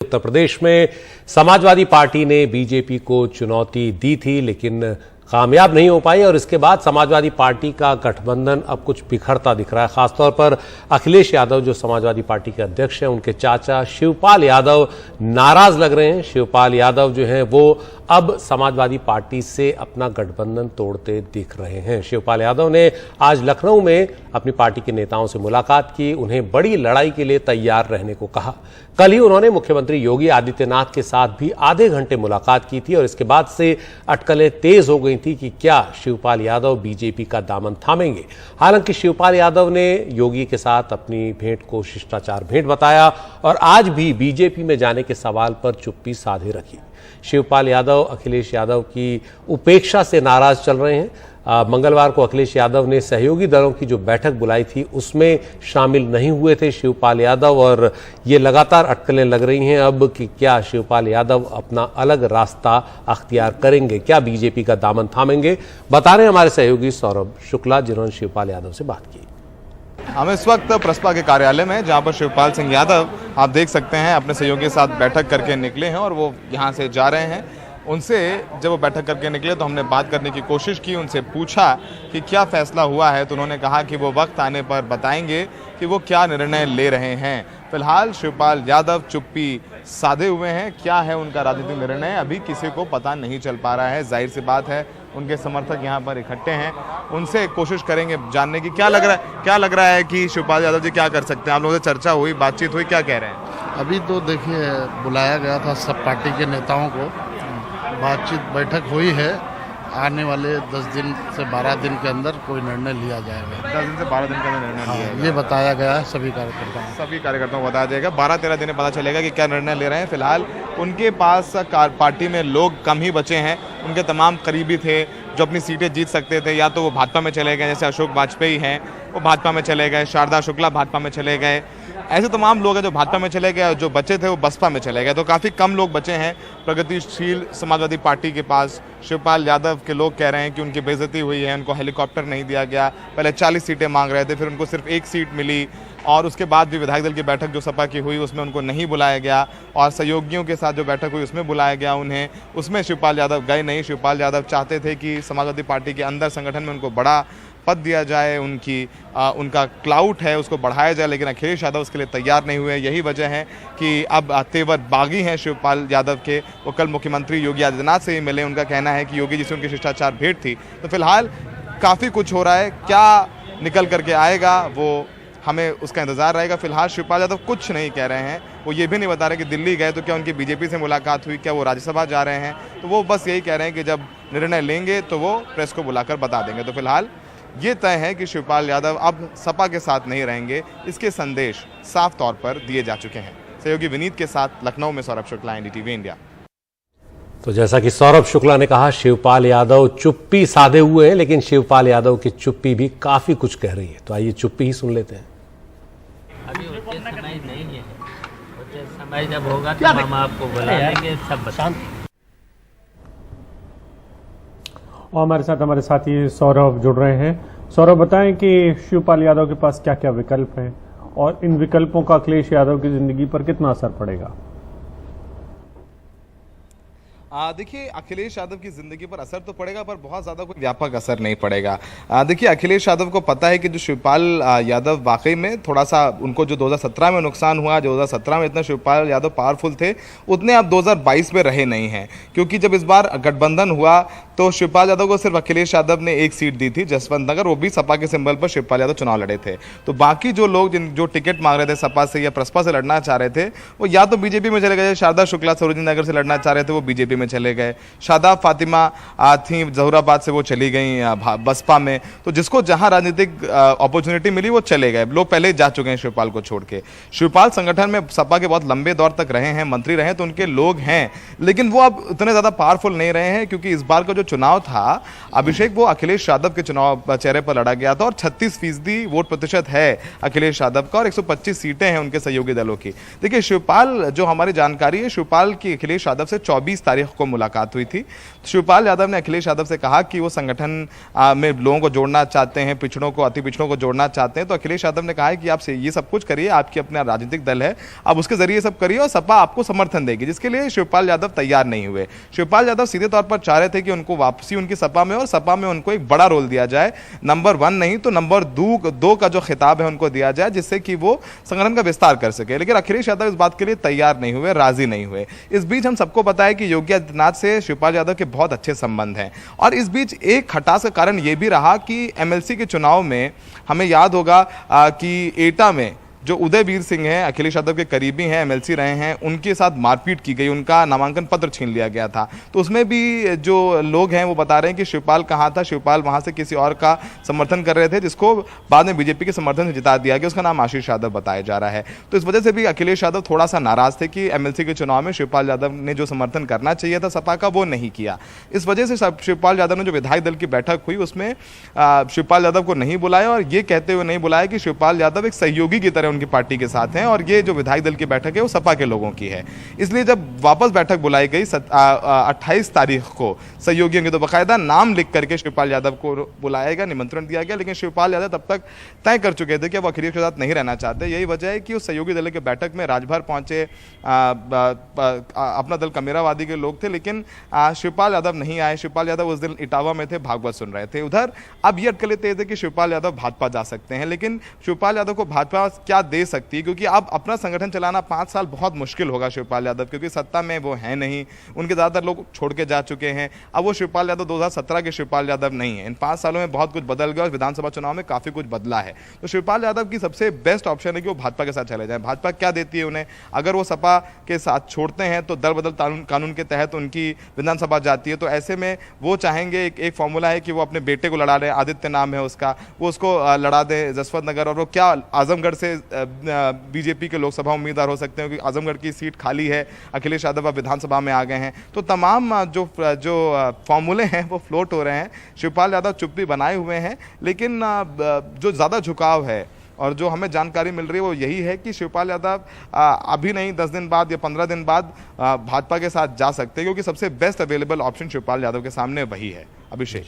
उत्तर प्रदेश में समाजवादी पार्टी ने बीजेपी को चुनौती दी थी लेकिन कामयाब नहीं हो पाई और इसके बाद समाजवादी पार्टी का गठबंधन अब कुछ बिखरता दिख रहा है। खासतौर पर अखिलेश यादव जो समाजवादी पार्टी के अध्यक्ष हैं, उनके चाचा शिवपाल यादव नाराज लग रहे हैं। शिवपाल यादव जो हैं वो अब समाजवादी पार्टी से अपना गठबंधन तोड़ते दिख रहे हैं। शिवपाल यादव ने आज लखनऊ में अपनी पार्टी के नेताओं से मुलाकात की, उन्हें बड़ी लड़ाई के लिए तैयार रहने को कहा। कल ही उन्होंने मुख्यमंत्री योगी आदित्यनाथ के साथ भी आधे घंटे मुलाकात की थी और इसके बाद से अटकलें तेज हो गई थी कि क्या शिवपाल यादव बीजेपी का दामन थामेंगे। हालांकि शिवपाल यादव ने योगी के साथ अपनी भेंट को शिष्टाचार भेंट बताया और आज भी बीजेपी में जाने के सवाल पर चुप्पी साधे रखी। शिवपाल यादव अखिलेश यादव की उपेक्षा से नाराज चल रहे हैं। मंगलवार को अखिलेश यादव ने सहयोगी दलों की जो बैठक बुलाई थी उसमें शामिल नहीं हुए थे शिवपाल यादव और ये लगातार अटकलें लग रही हैं अब कि क्या शिवपाल यादव अपना अलग रास्ता अख्तियार करेंगे, क्या बीजेपी का दामन थामेंगे। बता रहे हैं हमारे सहयोगी सौरभ शुक्ला जिन्होंने शिवपाल यादव से बात की। हम इस वक्त प्रसपा के कार्यालय में, जहां पर शिवपाल सिंह यादव आप देख सकते हैं अपने सहयोगी के साथ बैठक करके निकले हैं और वो यहां से जा रहे हैं। उनसे जब वो बैठक करके निकले तो हमने बात करने की कोशिश की, उनसे पूछा कि क्या फैसला हुआ है, तो उन्होंने कहा कि वो वक्त आने पर बताएंगे कि वो क्या निर्णय ले रहे हैं। फिलहाल शिवपाल यादव चुप्पी साधे हुए हैं। क्या है उनका राजनीतिक निर्णय अभी किसी को पता नहीं चल पा रहा है। जाहिर सी बात है उनके समर्थक यहाँ पर इकट्ठे हैं, उनसे कोशिश करेंगे जानने की क्या लग रहा है कि शिवपाल यादव जी क्या कर सकते हैं। आप लोगों से चर्चा हुई, बातचीत हुई, क्या कह रहे हैं? अभी तो देखिए बुलाया गया था सब पार्टी के नेताओं को, बातचीत बैठक हुई है। आने वाले 10 दिन से 12 दिन के अंदर कोई निर्णय लिया जाएगा। 10 दिन से 12 दिन के अंदर निर्णय लिया जाएगा, ये बताया गया है सभी कार्यकर्ताओं को बताया जाएगा। 12-13 दिन में पता चलेगा कि क्या निर्णय ले रहे हैं। फिलहाल उनके पास पार्टी में लोग कम ही बचे हैं। उनके तमाम करीबी थे जो अपनी सीटें जीत सकते थे, या तो वो भाजपा में चले गए, जैसे अशोक वाजपेयी हैं वो भाजपा में चले गए, शारदा शुक्ला भाजपा में चले गए। ऐसे तमाम लोग हैं जो भाजपा में चले गए, जो बचे थे वो बसपा में चले गए। तो काफ़ी कम लोग बचे हैं प्रगतिशील समाजवादी पार्टी के पास। शिवपाल यादव के लोग कह रहे हैं कि उनकी बेइज्जती हुई है, उनको हेलीकॉप्टर नहीं दिया गया। पहले 40 सीटें मांग रहे थे, फिर उनको सिर्फ 1 सीट मिली और उसके बाद भी विधायक दल की बैठक जो सपा की हुई उसमें उनको नहीं बुलाया गया और सहयोगियों के साथ जो बैठक हुई उसमें बुलाया गया उन्हें, उसमें शिवपाल यादव गए नहीं। शिवपाल यादव चाहते थे कि समाजवादी पार्टी के अंदर संगठन में उनको बड़ा पद दिया जाए, उनका क्लाउट है उसको बढ़ाया जाए, लेकिन अखिलेश यादव उसके लिए तैयार नहीं हुए। यही वजह है कि अब तेवर बागी हैं शिवपाल यादव के। वो कल मुख्यमंत्री योगी आदित्यनाथ से ही मिले। उनका कहना है कि योगी जी से उनकी शिष्टाचार भेंट थी। तो फिलहाल काफ़ी कुछ हो रहा है, क्या निकल करके आएगा वो हमें उसका इंतजार रहेगा। फिलहाल शिवपाल यादव कुछ नहीं कह रहे हैं। वो ये भी नहीं बता रहे कि दिल्ली गए तो क्या उनकी बीजेपी से मुलाकात हुई, क्या वो राज्यसभा जा रहे हैं। तो वो बस यही कह रहे हैं कि जब निर्णय लेंगे तो वो प्रेस को बुलाकर बता देंगे। तो फिलहाल ये तय है कि शिवपाल यादव अब सपा के साथ नहीं रहेंगे। इसके संदेश साफ तौर पर दिए जा चुके हैं। सहयोगी विनीत के साथ लखनऊ में सौरभ शुक्ला, एनडीटीवी इंडिया। तो जैसा कि सौरभ शुक्ला ने कहा, शिवपाल यादव चुप्पी साधे हुए हैं, लेकिन शिवपाल यादव की चुप्पी भी काफी कुछ कह रही है। तो आइए चुप्पी ही सुन लेते हैं। अभी उचित समय नहीं है, उचित समय जब होगा तो हम आपको बुला लेंगे, सब बताएंगे। और हमारे साथ हमारे साथी सौरभ जुड़ रहे हैं। सौरभ, बताएं कि शिवपाल यादव के पास क्या क्या विकल्प हैं और इन विकल्पों का अखिलेश यादव की जिंदगी पर कितना असर पड़ेगा? देखिए, अखिलेश यादव की जिंदगी पर असर तो पड़ेगा पर बहुत ज़्यादा कोई व्यापक असर नहीं पड़ेगा। देखिए, अखिलेश यादव को पता है कि जो शिवपाल यादव वाकई में थोड़ा सा उनको जो 2017 में नुकसान हुआ, जो 2017 में इतना शिवपाल यादव पावरफुल थे, उतने अब 2022 में रहे नहीं हैं। क्योंकि जब इस बार गठबंधन हुआ तो शिवपाल यादव को सिर्फ अखिलेश यादव ने 1 सीट दी थी, जसवंत नगर, वो भी सपा के सिंबल पर शिवपाल यादव चुनाव लड़े थे। तो बाकी जो लोग जो टिकट मांग रहे थे सपा से या प्रसपा से लड़ना चाह रहे थे, वो या तो बीजेपी में चले गए। शारदा शुक्ला सरोजिनी नगर से लड़ना चाह रहे थे, वो बीजेपी में चले गए। शादाब फातिमा थी जहूराबाद से, वो चली गई बसपा में। तो जिसको जहां राजनीतिक अपॉर्चुनिटी मिली वो चले गए। लोग पहले जा चुके हैं शिवपाल को छोड़ के। शिवपाल संगठन में सपा के बहुत लंबे दौर तक रहे हैं, मंत्री रहे, तो उनके लोग हैं, लेकिन वो अब इतने ज़्यादा पावरफुल नहीं रहे हैं। क्योंकि इस बार का जो चुनाव था अभिषेक, वो अखिलेश यादव के चुनाव चेहरे पर लड़ा गया था और 36% वोट प्रतिशत है अखिलेश यादव का और 125 सीटें हैं उनके सहयोगी दलों की। देखिए शिवपाल, जो हमारी जानकारी है, शिवपाल की अखिलेश यादव से 24 तारीख को मुलाकात हुई थी। शिवपाल यादव ने अखिलेश यादव से कहा कि वो संगठन में लोगों को जोड़ना चाहते हैं, पिछड़ों को, अति पिछड़ों को जोड़ना चाहते हैं। तो अखिलेश यादव ने कहा है कि आप ये सब कुछ करिए, आपकी अपना राजनीतिक दल है, आप उसके जरिए सब करिए और सपा आपको समर्थन देगी, जिसके लिए शिवपाल यादव तैयार नहीं हुए। शिवपाल यादव सीधे तौर पर चाह रहे थे कि उनको वापसी उनकी सपा में और सपा में उनको एक बड़ा रोल दिया जाए, नंबर 1 नहीं तो नंबर 2 का जो खिताब है उनको दिया जाए, जिससे कि वो संगठन का विस्तार कर सके। लेकिन अखिलेश यादव इस बात के लिए तैयार नहीं हुए, राजी नहीं हुए। इस बीच हम सबको पता है कि योगी आदित्यनाथ से शिवपाल यादव के बहुत अच्छे संबंध हैं और इस बीच एक खटास का कारण यह भी रहा कि एमएलसी के चुनाव में हमें याद होगा कि एटा में जो उदयवीर सिंह हैं, अखिलेश यादव के करीबी हैं, एमएलसी रहे हैं, उनके साथ मारपीट की गई, उनका नामांकन पत्र छीन लिया गया था। तो उसमें भी जो लोग हैं वो बता रहे हैं कि शिवपाल कहाँ था, शिवपाल वहाँ से किसी और का समर्थन कर रहे थे, जिसको बाद में बीजेपी के समर्थन से जिता दिया गया। उसका नाम आशीष यादव बताया जा रहा है। तो इस वजह से भी अखिलेश यादव थोड़ा सा नाराज थे कि एमएलसी के चुनाव में शिवपाल यादव ने जो समर्थन करना चाहिए था सपा का, वो नहीं किया। इस वजह से शिवपाल यादव ने जो विधायक दल की बैठक हुई उसमें शिवपाल यादव को नहीं बुलाया और ये कहते हुए नहीं बुलाया कि शिवपाल यादव एक सहयोगी की तरह उनकी पार्टी के साथ हैं और ये जो विधायक दल की बैठक है वो सपा के लोगों की है। इसलिए जब वापस बैठक बुलाई गई 28 तारीख को सहयोगियों के, तो बाकायदा नाम लिख करके शिवपाल यादव को बुलाया गया, निमंत्रण दिया गया। लेकिन शिवपाल यादव तब तक तय कर चुके थे कि वो अखिलेश के साथ नहीं रहना चाहते। यही वजह है कि उस सहयोगी दल की बैठक में राजभर पहुंचे अपना दल कमेरावादी के लोग थे, लेकिन शिवपाल यादव नहीं आए। शिवपाल यादव उस दिन इटावा में थे, भागवत सुन रहे थे। उधर अब ये अटकलें तेज है कि शिवपाल यादव भाजपा जा सकते हैं, लेकिन शिवपाल यादव को भाजपा क्या दे सकती है, क्योंकि अब अपना संगठन चलाना 5 साल बहुत मुश्किल होगा शिवपाल यादव, क्योंकि सत्ता में वो है नहीं, उनके ज़्यादातर लोग छोड़ के जा चुके हैं। अब वो शिवपाल यादव 2017 के शिवपाल यादव नहीं है। इन 5 सालों में बहुत कुछ बदल गया और विधानसभा चुनाव में काफ़ी कुछ बदला है। तो शिवपाल यादव की सबसे बेस्ट ऑप्शन है कि वो भाजपा के साथ चले जाएं। भाजपा क्या देती है उन्हें, अगर वो सपा के साथ छोड़ते हैं तो दल बदल कानून के तहत उनकी विधानसभा जाती है। तो ऐसे में वो चाहेंगे, एक फॉर्मूला है कि वो अपने बेटे को लड़ा लें, आदित्य नाम है उसका, वो उसको लड़ा दें जसवंत नगर, और वो क्या आजमगढ़ से बीजेपी के लोकसभा उम्मीदवार हो सकते हैं, क्योंकि आजमगढ़ की सीट खाली है, अखिलेश यादव अब विधानसभा में आ गए हैं। तो तमाम जो फॉर्मूले हैं वो फ्लोट हो रहे हैं। शिवपाल यादव चुप्पी बनाए हुए हैं, लेकिन जो ज़्यादा झुकाव है और जो हमें जानकारी मिल रही है वो यही है कि शिवपाल यादव अभी नहीं 10 दिन बाद या 15 दिन बाद भाजपा के साथ जा सकते हैं, क्योंकि सबसे best available option Shivpal Yadav के सामने वही है। अभिषेक।